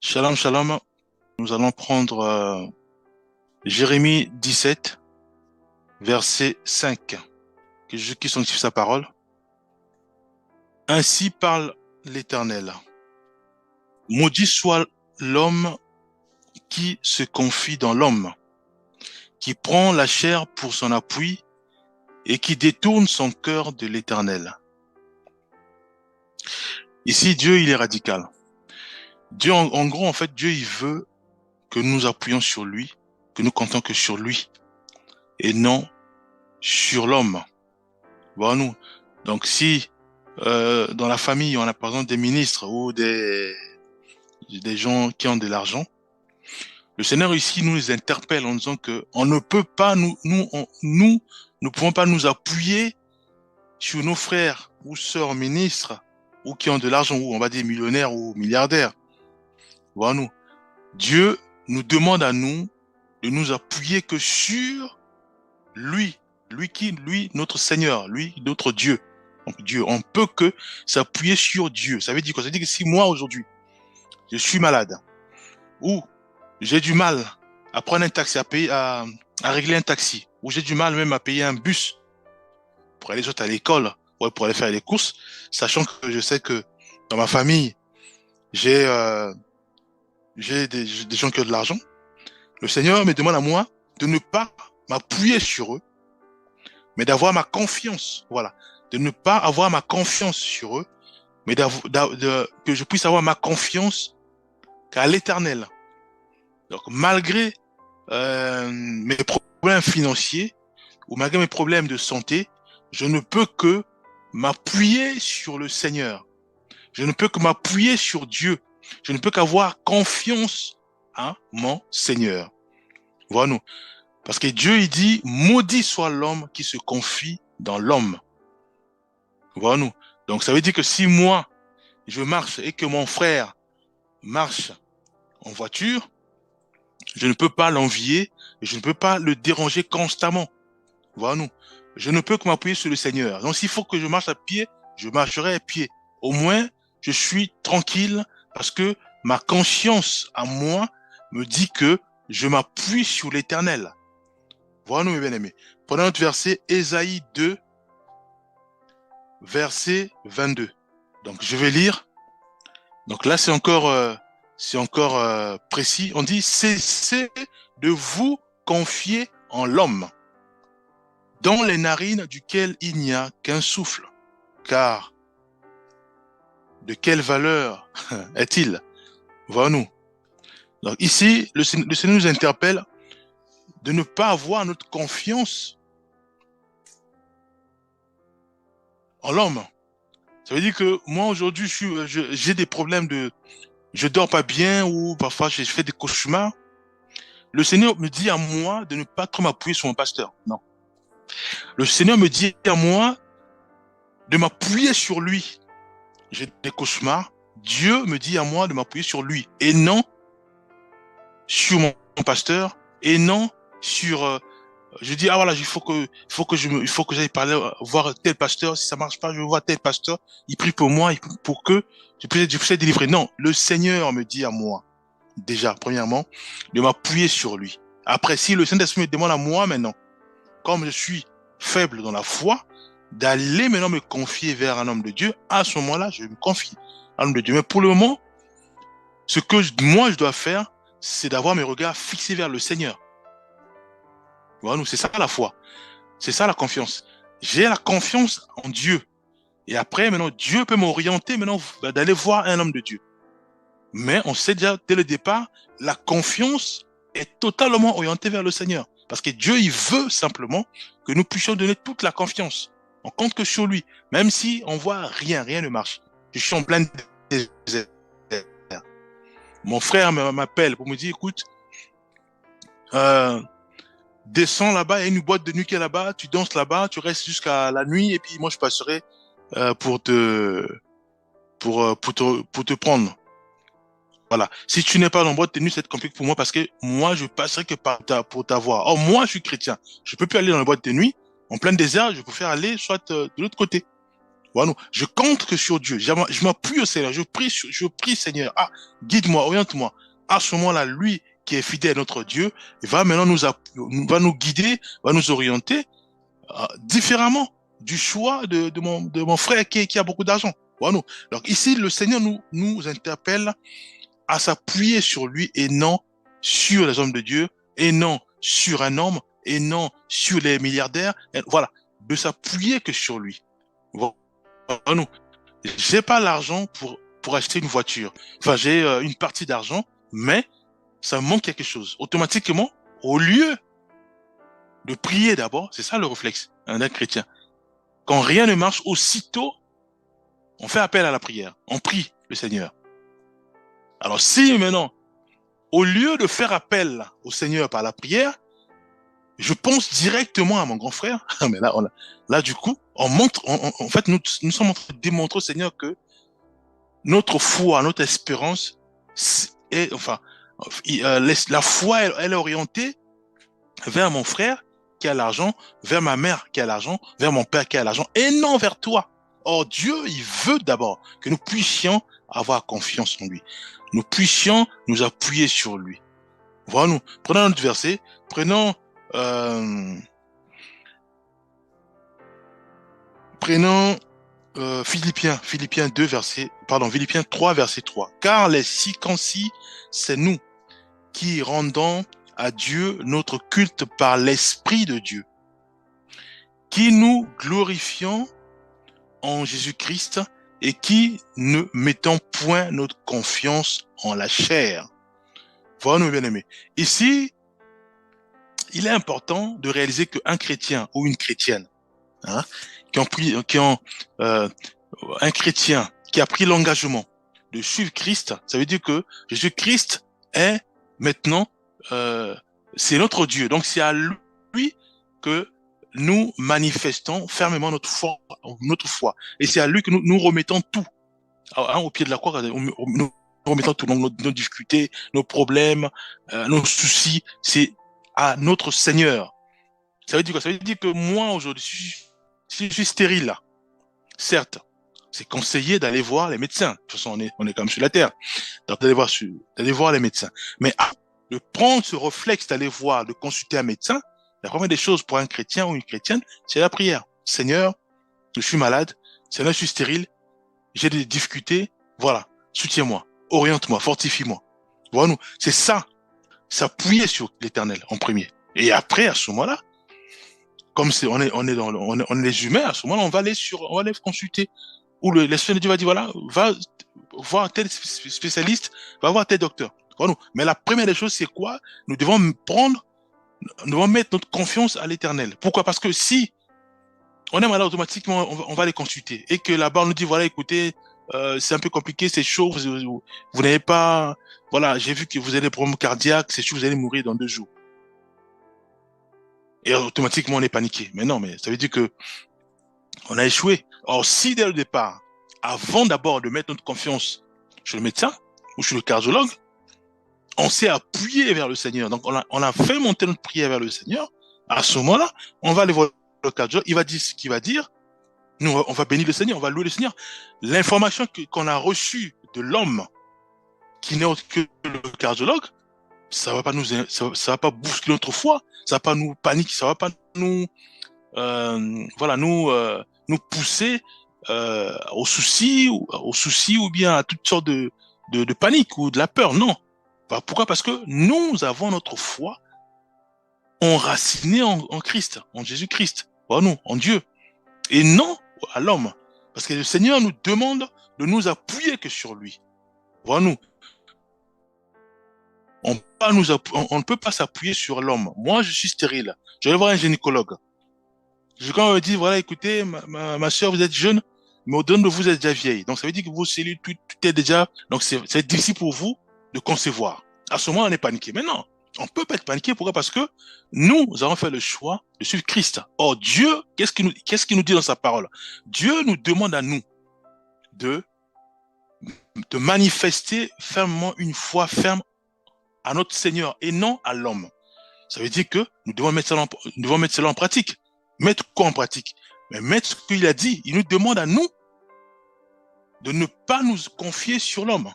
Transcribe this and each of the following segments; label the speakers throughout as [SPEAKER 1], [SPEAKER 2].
[SPEAKER 1] Shalom, shalom. Nous allons prendre Jérémie 17, verset 5. Que Jésus qui sanctifie sa parole. Ainsi parle l'Éternel. Maudit soit l'homme qui se confie dans l'homme, qui prend la chair pour son appui et qui détourne son cœur de l'Éternel. Ici, Dieu, il est radical. Dieu, en gros, en fait, Dieu, il veut que nous appuyions sur lui, que nous comptons que sur lui, et non sur l'homme. Voilà, nous. Donc, si dans la famille, on a par exemple des ministres ou des gens qui ont de l'argent, le Seigneur ici nous les interpelle en disant que on ne peut pas, nous ne pouvons pas nous appuyer sur nos frères ou sœurs ministres ou qui ont de l'argent, ou on va dire millionnaires ou milliardaires. Voilà, nous. Dieu nous demande à nous de nous appuyer que sur lui, lui, notre Seigneur, lui, notre Dieu. Donc Dieu, on peut que s'appuyer sur Dieu. Ça veut dire quoi? Ça veut dire que si moi aujourd'hui, je suis malade, ou j'ai du mal à prendre un taxi, à régler un taxi, ou j'ai du mal même à payer un bus pour aller soit à l'école, ou pour aller faire les courses, sachant que je sais que dans ma famille, j'ai des gens qui ont de l'argent, le Seigneur me demande à moi de ne pas m'appuyer sur eux, mais d'avoir ma confiance, voilà, de ne pas avoir ma confiance sur eux, mais que je puisse avoir ma confiance qu'à l'Éternel. Donc, malgré mes problèmes financiers ou malgré mes problèmes de santé, je ne peux que m'appuyer sur le Seigneur. Je ne peux que m'appuyer sur Dieu. Je ne peux qu'avoir confiance en mon Seigneur. Voilà-nous. Parce que Dieu, il dit, maudit soit l'homme qui se confie dans l'homme. Voilà-nous. Donc, ça veut dire que si moi, je marche et que mon frère marche en voiture, je ne peux pas l'envier, je ne peux pas le déranger constamment. Voilà-nous. Je ne peux que m'appuyer sur le Seigneur. Donc, s'il faut que je marche à pied, je marcherai à pied. Au moins, je suis tranquille parce que ma conscience à moi me dit que je m'appuie sur l'Éternel. Voilà-nous, mes bien-aimés. Prenons notre verset, Ésaïe 2, verset 22. Donc, je vais lire. Donc là, c'est encore précis. On dit, cessez de vous confier en l'homme, dans les narines duquel il n'y a qu'un souffle. Car de quelle valeur est-il? Voilà-nous. Donc ici, le Seigneur nous interpelle de ne pas avoir notre confiance en l'homme. Ça veut dire que moi, aujourd'hui, j'ai des problèmes je dors pas bien ou parfois je fais des cauchemars. Le Seigneur me dit à moi de ne pas trop m'appuyer sur mon pasteur. Non. Le Seigneur me dit à moi de m'appuyer sur lui. J'ai des cauchemars. Dieu me dit à moi de m'appuyer sur lui et non sur mon pasteur et non sur je dis ah voilà, il faut que j'aille parler voir tel pasteur, si ça marche pas, je vais voir tel pasteur, il prie pour moi pour que je puisse être délivré. Non, le Seigneur me dit à moi déjà premièrement de m'appuyer sur lui. Après si le Saint-Esprit me demande à moi maintenant, comme je suis faible dans la foi, d'aller maintenant me confier vers un homme de Dieu, à ce moment-là, je me confie à un homme de Dieu. Mais pour le moment, moi je dois faire, c'est d'avoir mes regards fixés vers le Seigneur. Voilà, c'est ça la foi. C'est ça la confiance. J'ai la confiance en Dieu. Et après, maintenant, Dieu peut m'orienter maintenant d'aller voir un homme de Dieu. Mais on sait déjà dès le départ, la confiance est totalement orientée vers le Seigneur. Parce que Dieu, il veut simplement que nous puissions donner toute la confiance. On compte que sur lui. Même si on voit rien, rien ne marche. Je suis en plein désert. Mon frère m'appelle pour me dire, écoute, descends là-bas, il y a une boîte de nuit qui est là-bas, tu danses là-bas, tu restes jusqu'à la nuit et puis moi je passerai pour te prendre. Voilà. Si tu n'es pas dans boîte de nuit, c'est compliqué pour moi parce que moi je passerai que pour t'avoir. Or moi je suis chrétien, je peux plus aller dans la boîte de nuit en plein désert, je préfère aller soit de l'autre côté. Voilà, je compte que sur Dieu. Je m'appuie au Seigneur. Je prie, Seigneur. Ah, guide-moi, oriente-moi. À ce moment-là, lui qui est fidèle à notre Dieu, il va maintenant va nous guider, va nous orienter différemment du choix de mon frère qui a beaucoup d'argent. Voilà. Donc ici, le Seigneur nous interpelle à s'appuyer sur lui et non sur les hommes de Dieu, et non sur un homme, et non sur les milliardaires. Et voilà, de s'appuyer que sur lui. Voilà. J'ai pas l'argent pour acheter une voiture. Enfin, j'ai une partie d'argent, mais ça me manque quelque chose. Automatiquement, au lieu de prier d'abord, c'est ça le réflexe d'un chrétien. Quand rien ne marche, aussitôt, on fait appel à la prière. On prie le Seigneur. Alors si maintenant, au lieu de faire appel au Seigneur par la prière, je pense directement à mon grand frère. Mais là du coup, en fait, nous sommes en train de démontrer au Seigneur que notre foi, notre espérance est, enfin, la foi, elle est orientée vers mon frère qui a l'argent, vers ma mère qui a l'argent, vers mon père qui a l'argent, et non vers toi. Or, Dieu, il veut d'abord que nous puissions avoir confiance en lui. Nous puissions nous appuyer sur lui. Voilà, nous prenons notre verset, prenons Philippiens 3, verset 3. Car les circoncis, c'est nous qui rendons à Dieu notre culte par l'Esprit de Dieu, qui nous glorifions en Jésus-Christ et qui ne mettons point notre confiance en la chair. Voilà, nos bien-aimés. Ici, il est important de réaliser qu'un chrétien ou une chrétienne, hein, un chrétien qui a pris l'engagement de suivre Christ, ça veut dire que Jésus-Christ est maintenant, c'est notre Dieu. Donc c'est à lui que nous manifestons fermement notre foi. Et c'est à lui que nous remettons tout, hein, au pied de la croix. Nous remettons tout, donc nos difficultés, nos problèmes, nos soucis, c'est à notre Seigneur. Ça veut dire quoi? Ça veut dire que moi aujourd'hui, si je suis stérile là, certes, c'est conseillé d'aller voir les médecins. De toute façon, on est quand même sur la terre. Donc, d'aller voir les médecins. Mais de prendre ce réflexe d'aller voir, de consulter un médecin, la première des choses pour un chrétien ou une chrétienne, c'est la prière. Seigneur, je suis malade. Seigneur, je suis stérile. J'ai des difficultés. Voilà. Soutiens-moi. Oriente-moi. Fortifie-moi. Voilà, c'est ça. S'appuyer sur l'Éternel en premier. Et après, à ce moment-là, comme on est les humains, à ce moment-là, on va aller consulter. Où l'Esprit de Dieu va dire, voilà, va voir tel spécialiste, va voir tel docteur. Voilà. Mais la première des choses, c'est quoi? Nous devons mettre notre confiance à l'Éternel. Pourquoi? Parce que si on est malade, automatiquement, on va les consulter. Et que là-bas, on nous dit, voilà, écoutez, c'est un peu compliqué, c'est chaud, vous n'avez pas, voilà, j'ai vu que vous avez des problèmes cardiaques, c'est chaud, vous allez mourir dans 2 jours. Et automatiquement, on est paniqué. Mais non, mais ça veut dire que on a échoué. Or, si dès le départ, avant d'abord de mettre notre confiance sur le médecin ou sur le cardiologue, on s'est appuyé vers le Seigneur. Donc, on a fait monter notre prière vers le Seigneur. À ce moment-là, on va aller voir le cardiologue. Il va dire ce qu'il va dire. Nous, on va bénir le Seigneur, on va louer le Seigneur. L'information qu'on a reçue de l'homme qui n'est autre que le cardiologue, ça va pas bousculer notre foi, ça va pas nous paniquer, ça va pas nous, nous pousser au souci ou bien à toutes sortes de panique ou de la peur. Non. Pourquoi? Parce que nous avons notre foi enracinée en Christ, en Jésus-Christ, en Dieu, et non à l'homme. Parce que le Seigneur nous demande de nous appuyer que sur lui. Voilà, on ne peut pas s'appuyer sur l'homme. Moi, je suis stérile. Je vais voir un gynécologue. Quand on me dit, voilà, écoutez, ma soeur, vous êtes jeune, mais au-delà de vous êtes déjà vieille. Donc, ça veut dire que vos cellules, tout est déjà, donc c'est difficile pour vous de concevoir. À ce moment, on est paniqué. Mais non, on peut pas être paniqué. Pourquoi? Parce que nous avons fait le choix de suivre Christ. Or, Dieu, qu'est-ce qu'il nous dit dans sa parole? Dieu nous demande à nous de manifester fermement une foi ferme à notre Seigneur et non à l'homme. Ça veut dire que nous devons mettre cela en pratique. Mettre quoi en pratique? Mais mettre ce qu'il a dit. Il nous demande à nous de ne pas nous confier sur l'homme,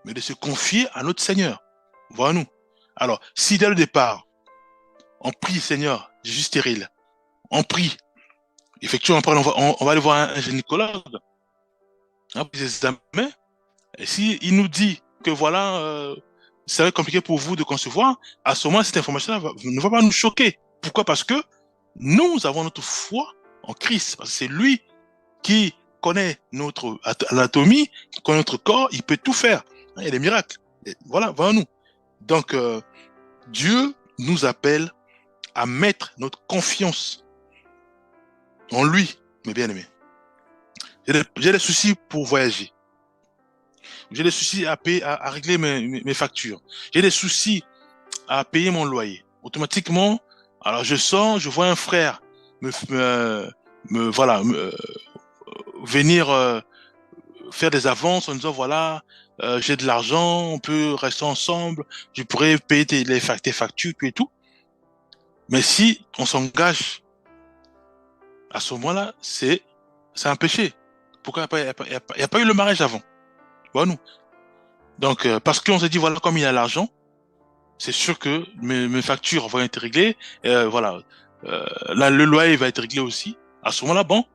[SPEAKER 1] mais de se confier à notre Seigneur. Voilà nous. Alors, si dès le départ, on prie, Seigneur, je suis stérile, on prie, effectivement, après, on va aller voir un gynécologue, hein, pour les examens, et s'il nous dit que voilà, ça va être compliqué pour vous de concevoir, à ce moment, cette information ne va pas nous choquer. Pourquoi? Parce que nous avons notre foi en Christ. Parce que c'est lui qui connaît notre anatomie, qui connaît notre corps, il peut tout faire. Il y a des miracles. Et voilà, voilà nous. Donc, Dieu nous appelle à mettre notre confiance en lui, mes bien-aimés. J'ai des soucis pour voyager. J'ai des soucis à payer, à régler mes factures. J'ai des soucis à payer mon loyer. Automatiquement, alors je sors, je vois un frère voilà, venir faire des avances en disant voilà, j'ai de l'argent, on peut rester ensemble, je pourrais payer tes factures et tout. Mais si on s'engage à ce moment-là, c'est un péché. Pourquoi il n'y a pas eu le mariage avant? Voilà, nous. Donc, parce qu'on s'est dit, voilà, comme il a l'argent, c'est sûr que mes factures vont être réglées. Voilà. Là, le loyer va être réglé aussi. À ce moment-là, bon,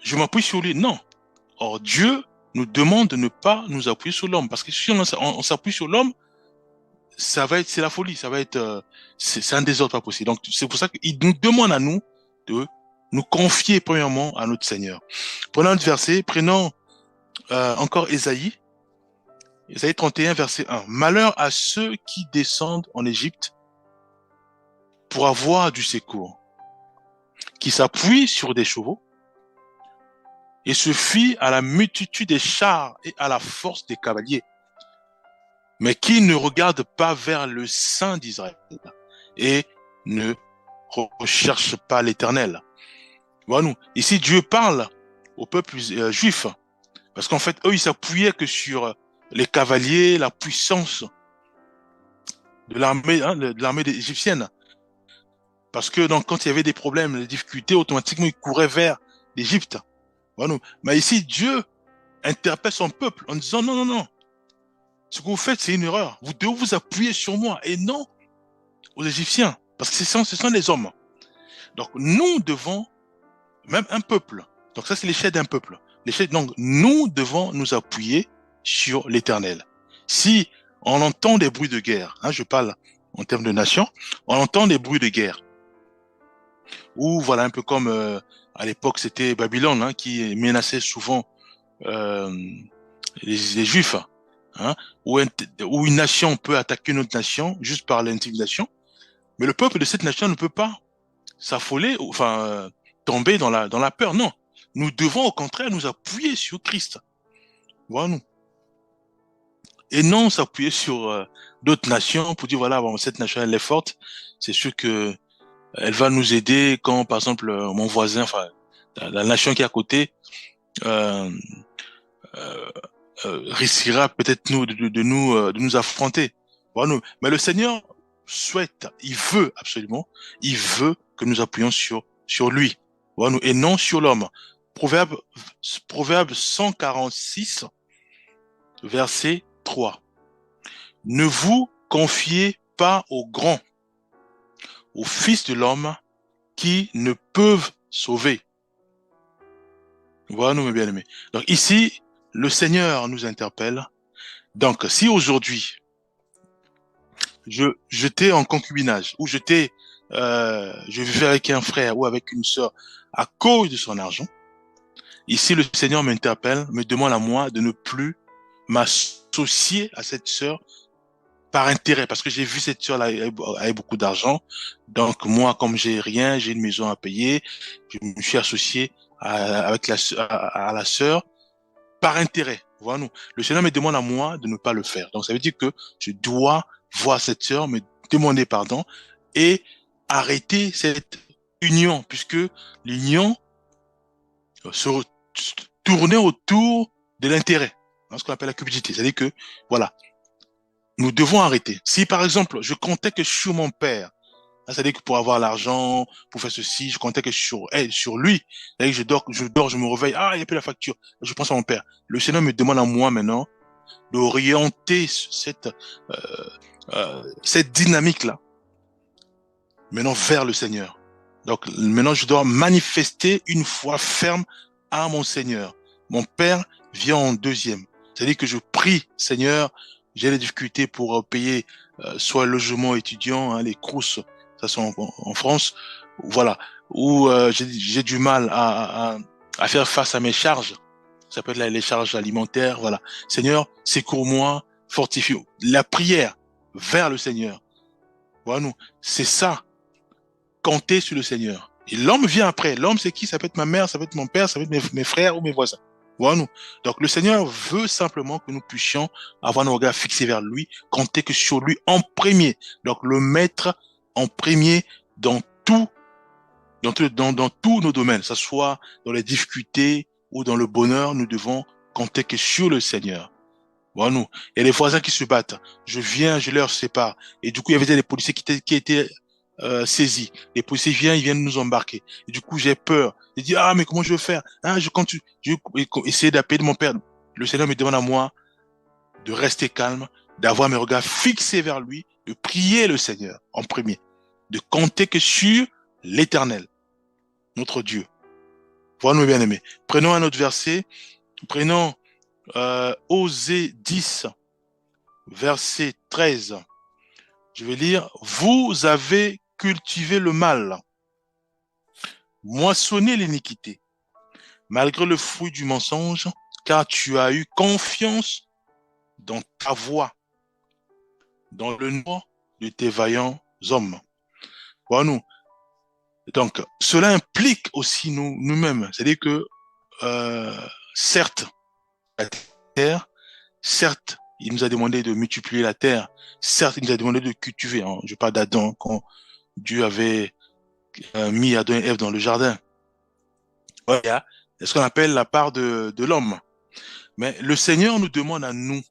[SPEAKER 1] je m'appuie sur lui. Non. Or, Dieu nous demande de ne pas nous appuyer sur l'homme. Parce que si on s'appuie sur l'homme, c'est la folie. Ça va être, c'est un désordre pas possible. Donc, c'est pour ça qu'il nous demande à nous de nous confier premièrement à notre Seigneur. Prenons un verset, prenons encore Ésaïe 31, verset 1. Malheur à ceux qui descendent en Égypte pour avoir du secours, qui s'appuient sur des chevaux et se fient à la multitude des chars et à la force des cavaliers, mais qui ne regardent pas vers le Saint d'Israël et ne recherchent pas l'Éternel. Voilà nous. Ici, Dieu parle au peuple juif, parce qu'en fait, eux, ils s'appuyaient que sur les cavaliers, la puissance de l'armée égyptienne. Parce que donc, quand il y avait des problèmes, des difficultés, automatiquement, ils couraient vers l'Égypte. Voilà. Mais ici, Dieu interpelle son peuple en disant non, non, non. Ce que vous faites, c'est une erreur. Vous devez vous appuyer sur moi et non aux Égyptiens. Parce que ce sont les hommes. Donc, nous devons, même un peuple, donc ça, c'est l'échelle d'un peuple. Donc, nous devons nous appuyer sur l'Éternel. Si on entend des bruits de guerre, je parle en termes de nation, on entend des bruits de guerre. Ou voilà, un peu comme à l'époque, c'était Babylone qui menaçait souvent les Juifs. Où une nation peut attaquer une autre nation juste par l'intimidation. Mais le peuple de cette nation ne peut pas s'affoler, tomber dans la peur. Non. Nous devons au contraire nous appuyer sur Christ. Voilà nous. Et non s'appuyer sur d'autres nations pour dire voilà, bon, cette nation elle est forte. C'est sûr que elle va nous aider quand, par exemple, mon voisin, enfin, la nation qui est à côté, risquera peut-être de nous affronter. Voilà. Mais le Seigneur souhaite, il veut absolument, il veut que nous appuyions sur lui. Voilà. Et non sur l'homme. Proverbe 146, verset 3. Ne vous confiez pas aux grands, aux fils de l'homme qui ne peuvent sauver. Voilà, mes bien-aimés. Donc ici, le Seigneur nous interpelle. Donc, si aujourd'hui, j'étais en concubinage, ou je vivais avec un frère ou avec une sœur à cause de son argent, ici, le Seigneur m'interpelle, me demande à moi de ne plus m'associer à cette sœur par intérêt, parce que j'ai vu cette sœur-là avec beaucoup d'argent. Donc, moi, comme j'ai rien, j'ai une maison à payer, je me suis associé à la sœur par intérêt. Voilà, nous. Le Seigneur me demande à moi de ne pas le faire. Donc, ça veut dire que je dois voir cette sœur, me demander pardon et arrêter cette union, puisque l'union se tournait autour de l'intérêt, ce qu'on appelle la cupidité. C'est-à-dire que, voilà, nous devons arrêter. Si, par exemple, je comptais que sur mon père, C'est-à-dire que pour avoir l'argent, pour faire ceci, je comptais que sur elle, sur lui. C'est-à-dire que je dors, je me réveille. Ah, il n'y a plus la facture. Je pense à mon père. Le Seigneur me demande à moi maintenant d'orienter cette dynamique-là maintenant vers le Seigneur. Donc maintenant, je dois manifester une foi ferme à mon Seigneur. Mon Père vient en deuxième. C'est-à-dire que je prie, Seigneur, j'ai des difficultés pour payer soit le logement étudiant, hein, les CROUS, ça sont en France, voilà, ou j'ai du mal à faire face à mes charges. Ça peut être les charges alimentaires, voilà. Seigneur, secours-moi, fortifie. La prière vers le Seigneur. Voilà, nous, c'est ça, compter sur le Seigneur. Et l'homme vient après. L'homme, c'est qui? Ça peut être ma mère, ça peut être mon père, ça peut être mes frères ou mes voisins. Voilà, nous. Donc, le Seigneur veut simplement que nous puissions avoir nos regards fixés vers lui, compter que sur lui en premier. Donc, le mettre en premier dans tout, dans tous nos domaines, que ce soit dans les difficultés ou dans le bonheur, nous devons compter que sur le Seigneur. Voilà, nous. Il y a des voisins qui se battent. Je viens, je leur sépare. Et du coup, il y avait des policiers qui étaient saisis. Les policiers viennent, ils viennent nous embarquer. Et du coup, j'ai peur. Je dis, ah, mais comment je vais faire? Ah, je essayer d'appeler mon père. Le Seigneur me demande à moi de rester calme, d'avoir mes regards fixés vers lui, de prier le Seigneur en premier, de compter que sur l'Éternel, notre Dieu. Voilà, mes bien-aimés. Prenons un autre verset. Prenons Osée 10, verset 13. Je vais lire. Vous avez cultivé le mal, moissonné l'iniquité, malgré le fruit du mensonge, car tu as eu confiance dans ta voix, dans le nom de tes vaillants hommes. Voilà, nous. Donc, cela implique aussi nous-mêmes. C'est-à-dire que, certes, la terre, certes, il nous a demandé de multiplier la terre, certes, il nous a demandé de cultiver. Hein. Je parle d'Adam, quand Dieu avait mis Adam et Ève dans le jardin. Voilà. C'est ce qu'on appelle la part de l'homme. Mais le Seigneur nous demande à nous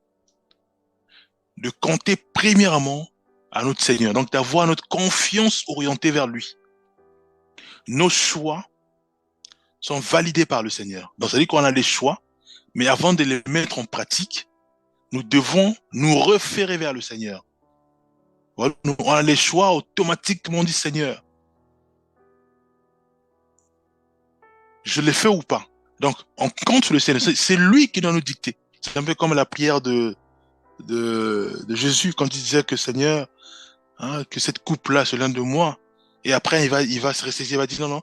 [SPEAKER 1] de compter premièrement à notre Seigneur. Donc d'avoir notre confiance orientée vers lui. Nos choix sont validés par le Seigneur. Donc ça veut dire qu'on a des choix, mais avant de les mettre en pratique, nous devons nous référer vers le Seigneur. Voilà, on a les choix automatiquement du Seigneur. Je l'ai fait ou pas? Donc, on compte sur le Seigneur. C'est lui qui doit nous dicter. C'est un peu comme la prière de Jésus quand il disait que Seigneur, hein, que cette coupe-là se de moi. Et après, il va se ressaisir, il va dire non, non,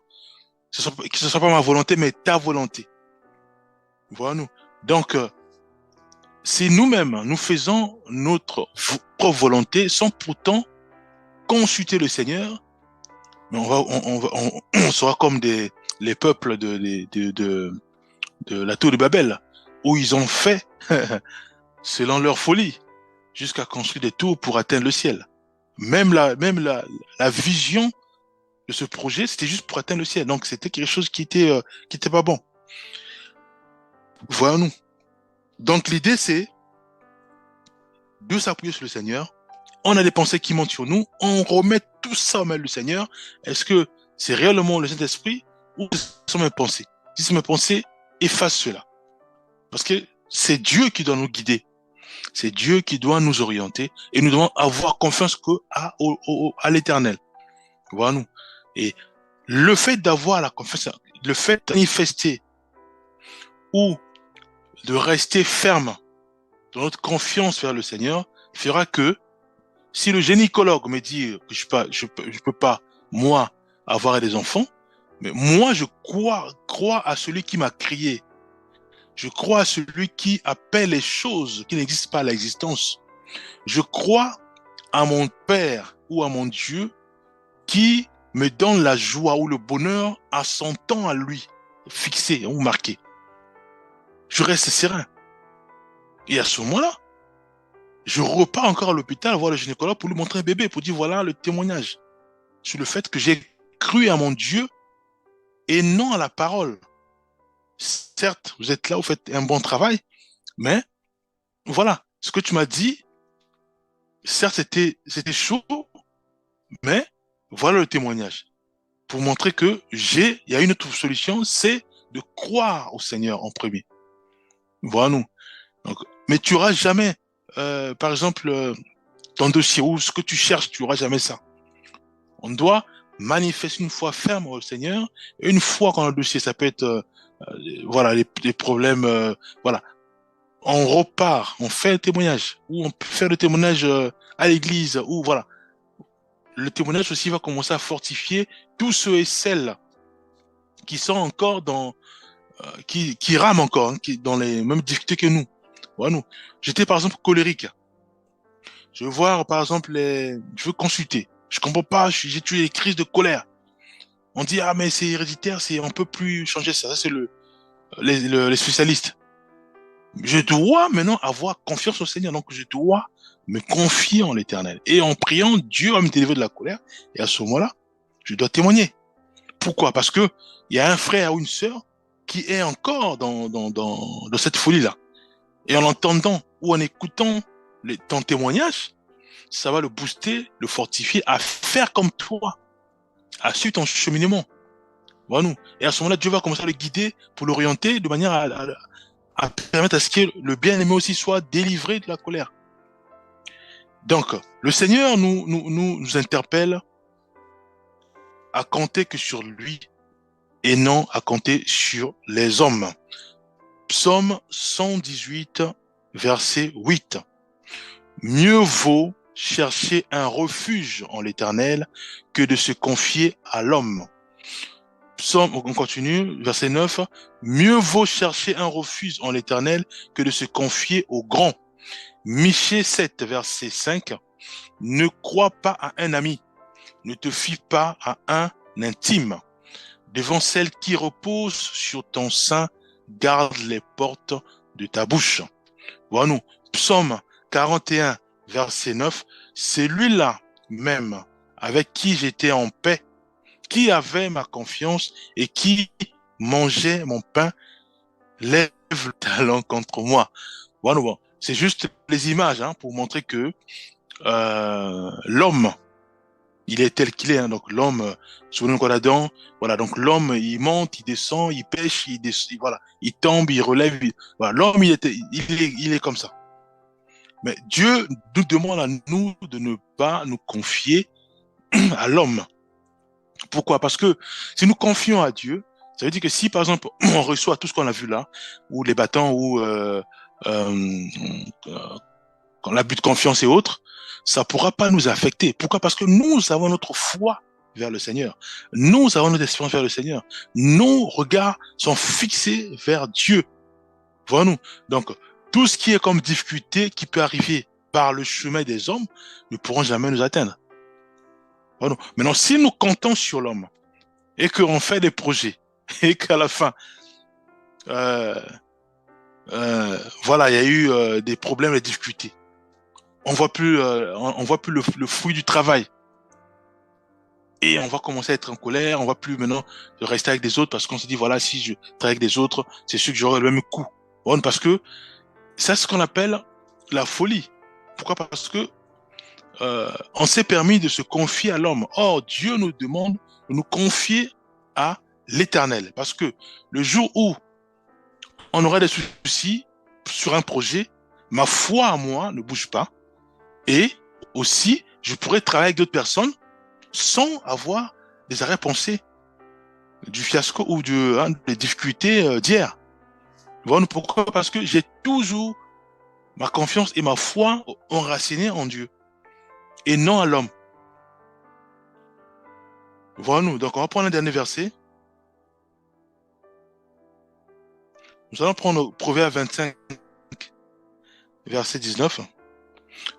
[SPEAKER 1] que ce soit pas ma volonté, mais ta volonté. Voilà nous. Donc, si nous-mêmes, nous faisons notre propre volonté sans pourtant consulter le Seigneur, mais on sera comme les peuples de la tour de Babel, où ils ont fait selon leur folie, jusqu'à construire des tours pour atteindre le ciel. Même la vision de ce projet, c'était juste pour atteindre le ciel. Donc, c'était quelque chose qui était pas bon. Voyons-nous. Donc, l'idée, c'est de s'appuyer sur le Seigneur. On a des pensées qui montent sur nous. On remet tout ça aux mains du Seigneur. Est-ce que c'est réellement le Saint-Esprit ou ce sont mes pensées? Si c'est mes pensées, efface cela. Parce que c'est Dieu qui doit nous guider. C'est Dieu qui doit nous orienter et nous devons avoir confiance à l'Éternel. Voilà-nous. Et le fait d'avoir la confiance, le fait de manifester ou de rester ferme dans notre confiance vers le Seigneur fera que si le gynécologue me dit que je peux pas, moi, avoir des enfants, mais moi, je crois à celui qui m'a créé. Je crois à celui qui appelle les choses qui n'existent pas à l'existence. Je crois à mon Père ou à mon Dieu qui me donne la joie ou le bonheur à son temps à lui, fixé ou marqué. Je reste serein. Et à ce moment-là, je repars encore à l'hôpital voir le gynécologue pour lui montrer un bébé, pour dire voilà le témoignage sur le fait que j'ai cru à mon Dieu et non à la parole. Certes, vous êtes là, vous faites un bon travail, mais voilà, ce que tu m'as dit, certes, c'était chaud, mais Voilà le témoignage. Pour montrer que il y a une autre solution, c'est de croire au Seigneur en premier. Voilà nous. Donc, mais tu auras jamais, par exemple, ton dossier ou ce que tu cherches, tu auras jamais ça. On doit manifester une foi ferme au Seigneur. Et une fois qu'on a le dossier, ça peut être, voilà, les problèmes, voilà. On repart, on fait le témoignage, ou on peut faire le témoignage à l'église, ou voilà. Le témoignage aussi va commencer à fortifier tous ceux et celles qui sont encore qui rament encore, hein, qui dans les mêmes difficultés que nous. Voilà, nous. J'étais par exemple colérique. Je veux voir par exemple je veux consulter. Je comprends pas, j'ai tué les crises de colère. On dit ah mais c'est héréditaire, on peut plus changer ça. Ça c'est les spécialistes. Je dois maintenant avoir confiance au Seigneur. Donc, je dois me confier en l'Éternel. Et en priant, Dieu va me délivrer de la colère. Et à ce moment-là, je dois témoigner. Pourquoi? Parce que il y a un frère ou une sœur qui est encore dans cette folie-là. Et en entendant ou en écoutant ton témoignage, ça va le booster, le fortifier à faire comme toi, à suivre ton cheminement. Voilà nous. Et à ce moment-là, Dieu va commencer à le guider pour l'orienter de manière à permettre à ce que le bien-aimé aussi soit délivré de la colère. Donc, le Seigneur nous interpelle à compter que sur lui et non à compter sur les hommes. Psaume 118, verset 8. Mieux vaut chercher un refuge en l'Éternel que de se confier à l'homme. Psaume, on continue, verset 9. Mieux vaut chercher un refuge en l'Éternel que de se confier au grand. Michée 7, verset 5. Ne crois pas à un ami, ne te fie pas à un intime. Devant celle qui repose sur ton sein, garde les portes de ta bouche. Voilà nous, Psaume 41, verset 9. C'est lui-là même avec qui j'étais en paix, qui avait ma confiance et qui mangeait mon pain, lève le talon contre moi. Voilà, bon. C'est juste les images hein, pour montrer que l'homme, il est tel qu'il est. Hein. Donc l'homme, souvenez-vous quoi d'Adam, voilà. Donc l'homme, il monte, il descend, il pêche, il descend, voilà, il tombe, il relève. Voilà, l'homme, il est comme ça. Mais Dieu nous demande à nous de ne pas nous confier à l'homme. Pourquoi? Parce que si nous confions à Dieu, ça veut dire que si par exemple on reçoit tout ce qu'on a vu là, ou les bâtons, ou euh, l'abus de confiance et autres, ça pourra pas nous affecter. Pourquoi? Parce que nous avons notre foi vers le Seigneur. Nous avons notre espérance vers le Seigneur. Nos regards sont fixés vers Dieu. Voyons-nous. Donc, tout ce qui est comme difficulté qui peut arriver par le chemin des hommes ne pourront jamais nous atteindre. Voyons-nous. Maintenant, si nous comptons sur l'homme et qu'on fait des projets et qu'à la fin, euh, voilà, il y a eu des problèmes, des difficultés. On voit plus le fruit du travail. Et on va commencer à être en colère, on va plus maintenant rester avec des autres parce qu'on se dit, voilà, si je travaille avec des autres, c'est sûr que j'aurai le même coup. Bon, parce que c'est ce qu'on appelle la folie. Pourquoi? Parce que on s'est permis de se confier à l'homme. Or, Dieu nous demande de nous confier à l'Éternel. Parce que le jour où on aura des soucis sur un projet, ma foi à moi ne bouge pas. Et aussi, je pourrais travailler avec d'autres personnes sans avoir des arrière-pensées du fiasco ou des difficultés d'hier. Voilà pourquoi? Parce que j'ai toujours ma confiance et ma foi enracinées en Dieu et non à l'homme. Voilà nous. Donc on va prendre un dernier verset. Nous allons prendre Proverbe 25, verset 19.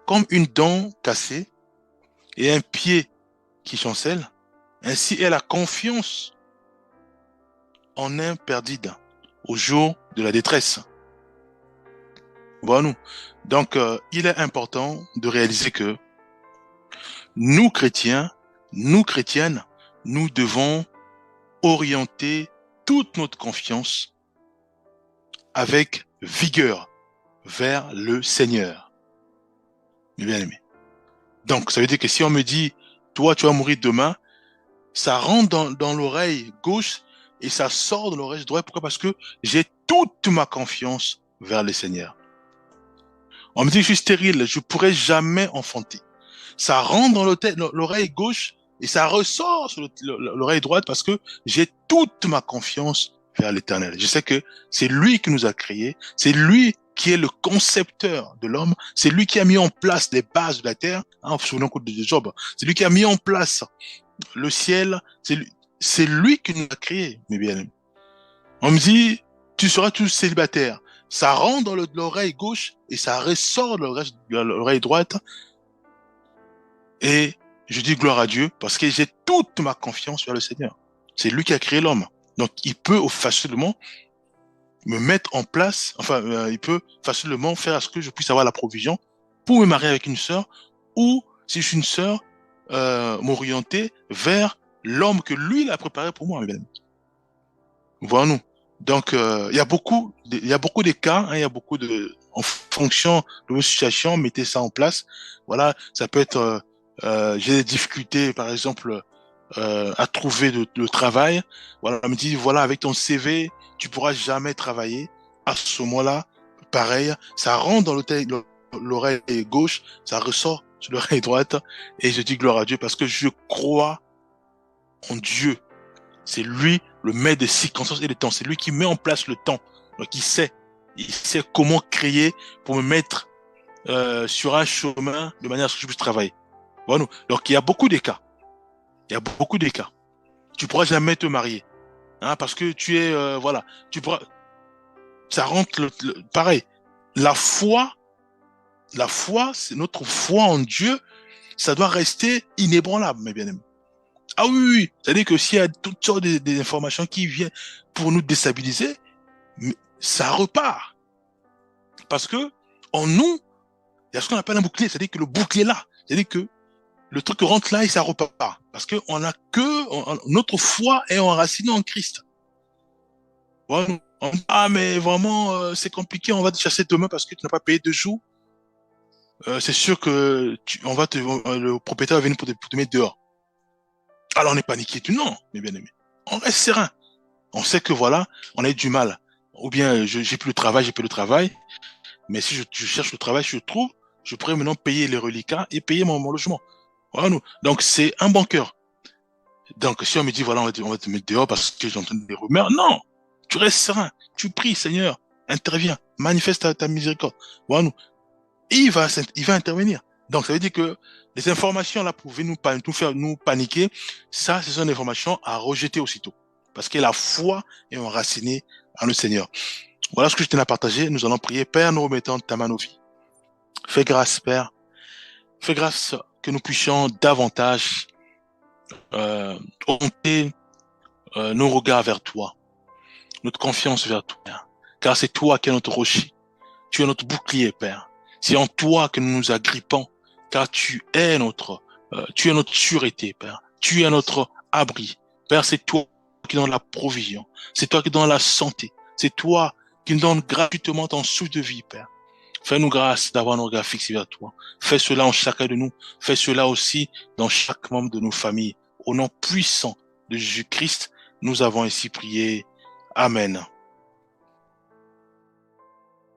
[SPEAKER 1] Comme une dent cassée et un pied qui chancelle, ainsi est la confiance en un perdide au jour de la détresse. Voilà nous. Donc, il est important de réaliser que nous, chrétiens, nous, chrétiennes, nous devons orienter toute notre confiance avec vigueur vers le Seigneur. Mes bien-aimés. Donc, ça veut dire que si on me dit, toi, tu vas mourir demain, ça rentre dans l'oreille gauche et ça sort de l'oreille droite. Pourquoi? Parce que j'ai toute ma confiance vers le Seigneur. On me dit que je suis stérile, je pourrais jamais enfanter. Ça rentre dans l'oreille gauche et ça ressort sur l'oreille droite parce que j'ai toute ma confiance vers l'Éternel. Je sais que c'est lui qui nous a créés, c'est lui qui est le concepteur de l'homme, c'est lui qui a mis en place les bases de la terre, hein, souvenons de Job, c'est lui qui a mis en place le ciel, c'est lui qui nous a créés, mes bien-aimés. On me dit, tu seras tous célibataire. Ça rentre dans l'oreille gauche et ça ressort de l'oreille droite. Et je dis gloire à Dieu parce que j'ai toute ma confiance vers le Seigneur. C'est lui qui a créé l'homme. Donc, il peut facilement me mettre en place, il peut facilement faire à ce que je puisse avoir la provision pour me marier avec une sœur ou, si je suis une sœur, m'orienter vers l'homme que lui, il a préparé pour moi. Voilà-nous. Donc, il y a beaucoup de cas, hein, il y a beaucoup en fonction de vos situations, mettez ça en place. Voilà, ça peut être, j'ai des difficultés, par exemple, à trouver le travail. Voilà, on me dit, voilà, avec ton CV, tu pourras jamais travailler. À ce moment-là, pareil, ça rentre dans l'oreille gauche, ça ressort sur l'oreille droite, et je dis gloire à Dieu parce que je crois en Dieu. C'est lui le maître des circonstances et des temps. C'est lui qui met en place le temps. Donc il sait comment créer pour me mettre sur un chemin de manière à ce que je puisse travailler. Voilà. Donc il y a beaucoup de cas. Il y a beaucoup de cas. Tu pourras jamais te marier, hein, parce que tu es voilà. Tu pourras. Ça rentre pareil. La foi, c'est notre foi en Dieu. Ça doit rester inébranlable, mes bien-aimés. Ah oui, oui, oui. C'est-à-dire que s'il y a toutes sortes des informations qui viennent pour nous déstabiliser, ça repart. Parce que en nous, il y a ce qu'on appelle un bouclier. C'est-à-dire que le bouclier est là. C'est-à-dire que le truc rentre là et ça repart. Parce que notre foi est enracinée en Christ. Voilà. Ah, mais vraiment, c'est compliqué, on va te chasser demain parce que tu n'as pas payé 2 jours. C'est sûr que le propriétaire va venir pour te mettre dehors. Alors on est paniqué. Non, mes bien-aimés. On reste serein. On sait que voilà, on a eu du mal. Ou bien j'ai plus le travail. Mais si je cherche le travail, je trouve, je pourrais maintenant payer les reliquats et payer mon logement. Voilà. Donc c'est un bon cœur. Donc si on me dit voilà, on va te mettre dehors parce que j'entends des rumeurs, non, tu restes serein, tu pries, Seigneur, interviens, manifeste ta miséricorde. Voilà. Et il va intervenir. Donc ça veut dire que les informations là pour nous faire nous paniquer, ça, ce sont des informations à rejeter aussitôt. Parce que la foi est enracinée en le Seigneur. Voilà ce que je tenais à partager. Nous allons prier. Père, nous remettons ta main nos vies. Fais grâce, Père. Fais grâce que nous puissions davantage orienter nos regards vers toi, notre confiance vers toi, Père. Car c'est toi qui es notre rocher. Tu es notre bouclier, Père. C'est en toi que nous nous agrippons, car tu es notre sûreté, Père. Tu es notre abri. Père, c'est toi qui donnes la provision. C'est toi qui donnes la santé. C'est toi qui nous donnes gratuitement ton souffle de vie, Père. Fais-nous grâce d'avoir nos regards fixés vers toi. Fais cela en chacun de nous. Fais cela aussi dans chaque membre de nos familles. Au nom puissant de Jésus-Christ, nous avons ainsi prié. Amen.